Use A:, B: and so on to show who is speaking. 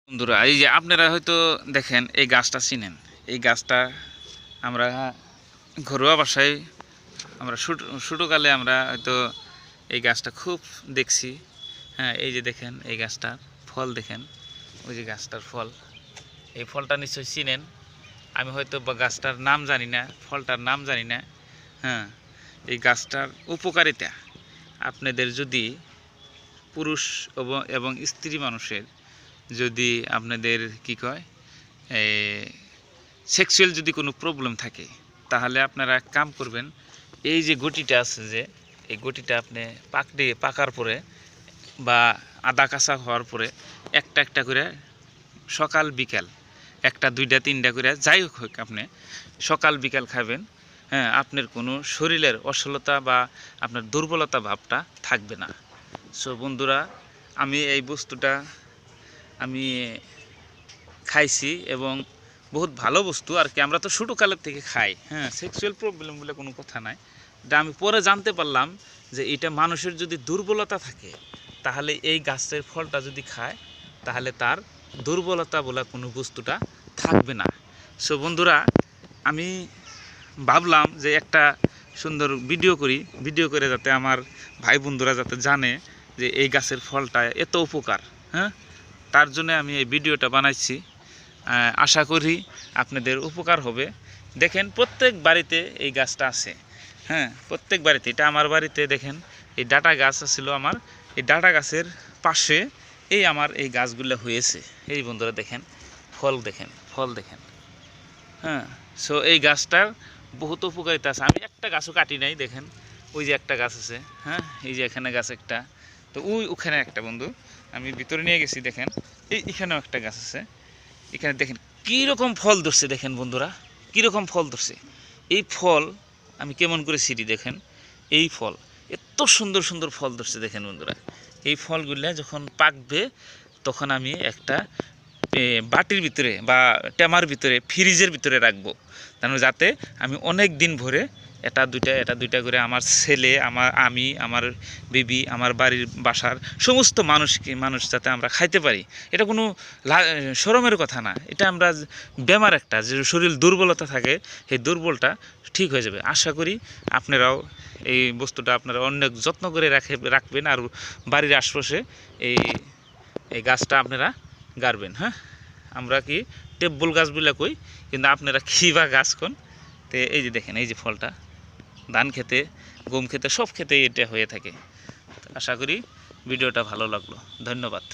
A: বন্ধুরা এই যে আপনারা হয়তো দেখেন এই গাছটা চিনেন। এই গাছটা আমরা ঘরোয়া বাসায় আমরা ছোটোকালে আমরা হয়তো এই গাছটা খুব দেখছি। হ্যাঁ, এই যে দেখেন এই গাছটার ফল দেখেন, ওই যে গাছটার ফল, এই ফলটা নিশ্চয়ই চিনেন। আমি হয়তো বা গাছটার নাম জানি না, ফলটার নাম জানি না। হ্যাঁ, এই গাছটার উপকারিতা আপনাদের যদি পুরুষ এবং স্ত্রী মানুষের যদি আপনাদের কি কয় সেক্সুয়াল যদি কোনো প্রবলেম থাকে, তাহলে আপনারা এক কাম করবেন, এই যে গটিটা আছে, যে এই গটিটা আপনি পাকার পরে বা আদা কাঁচা হওয়ার পরে একটা একটা করে সকাল বিকাল একটা দুইটা তিনটা করে যাই হোক আপনি সকাল বিকাল খাবেন। হ্যাঁ, আপনার কোনো শরীরের অসলতা বা আপনার দুর্বলতা ভাবটা থাকবে না। সো বন্ধুরা, আমি এই বস্তুটা আমি খাইছি এবং বহুত ভালো বস্তু আর কি। আমরা তো ছোটোকালের থেকে খাই। হ্যাঁ, সেক্সুয়াল প্রবলেম বলে কোনো কথা নাই। এটা আমি পরে জানতে পারলাম যে এটা মানুষের যদি দুর্বলতা থাকে, তাহলে এই গাছের ফলটা যদি খায়, তাহলে তার দুর্বলতা বলে কোনো বস্তুটা থাকবে না। সো বন্ধুরা, আমি ভাবলাম যে একটা সুন্দর ভিডিও করে যাতে আমার ভাই বন্ধুরা যাতে জানে যে এই গাছের ফলটা এত উপকার। হ্যাঁ, তার জন্য আমি এই ভিডিওটা বানাইছি। আশা করি আপনাদের উপকার হবে। দেখেন, প্রত্যেক বাড়িতে এই গাছটা আছে। হ্যাঁ, প্রত্যেক বাড়িতে। এটা আমার বাড়িতে দেখেন এই ডাটা গাছ ছিল আমার। এই ডাটা গাছের পাশে এই আমার এই গাছগুলো হয়েছে। এই বন্ধুরা দেখেন, ফল দেখেন। হ্যাঁ, সো এই গাছটার বহুত উপকারিতা আছে। আমি একটা গাছও কাটি নাই। দেখেন, ওই যে একটা গাছ আছে। হ্যাঁ, এই যে এখানে গাছ একটা, তো ওখানে একটা বন্ধু আমি ভিতরে নিয়ে গেছি। দেখেন, এখানেও একটা গাছ আছে। এখানে দেখেন কীরকম ফল ধরছে। দেখেন বন্ধুরা, কীরকম ফল ধরছে। এই ফল আমি কেমন করে ছিঁড়ি দেখেন। এই ফল এত সুন্দর সুন্দর ফল ধরছে। দেখেন বন্ধুরা, এই ফলগুলো যখন পাকবে তখন আমি একটা বাটির ভিতরে বা টেমার ভিতরে ফ্রিজের ভিতরে রাখবো, যাতে আমি অনেক দিন ভরে এটা দুইটা করে আমার ছেলে, আমি, আমার বেবি, আমার বাড়ির বাসার সমস্ত মানুষ যাতে আমরা খাইতে পারি। এটা কোনো শরমের কথা না। এটা আমরা বেমার একটা যে শরীর দুর্বলতা থাকে, সেই দুর্বলটা ঠিক হয়ে যাবে। আশা করি আপনারাও এই বস্তুটা আপনারা অনেক যত্ন করে রাখবেন আর বাড়ির আশপাশে এই গাছটা আপনারা গাড়বেন। হ্যাঁ, আমরা কি টেবল গাছ বলে কই, কিন্তু আপনারা কী বা গাছ কোন। তো এই যে দেখেন, এই যে ফলটা ধান খেতে, গম খেতে, সব খেতে এটা হয়ে থাকে। আশা করি ভিডিওটা ভালো লাগলো। ধন্যবাদ।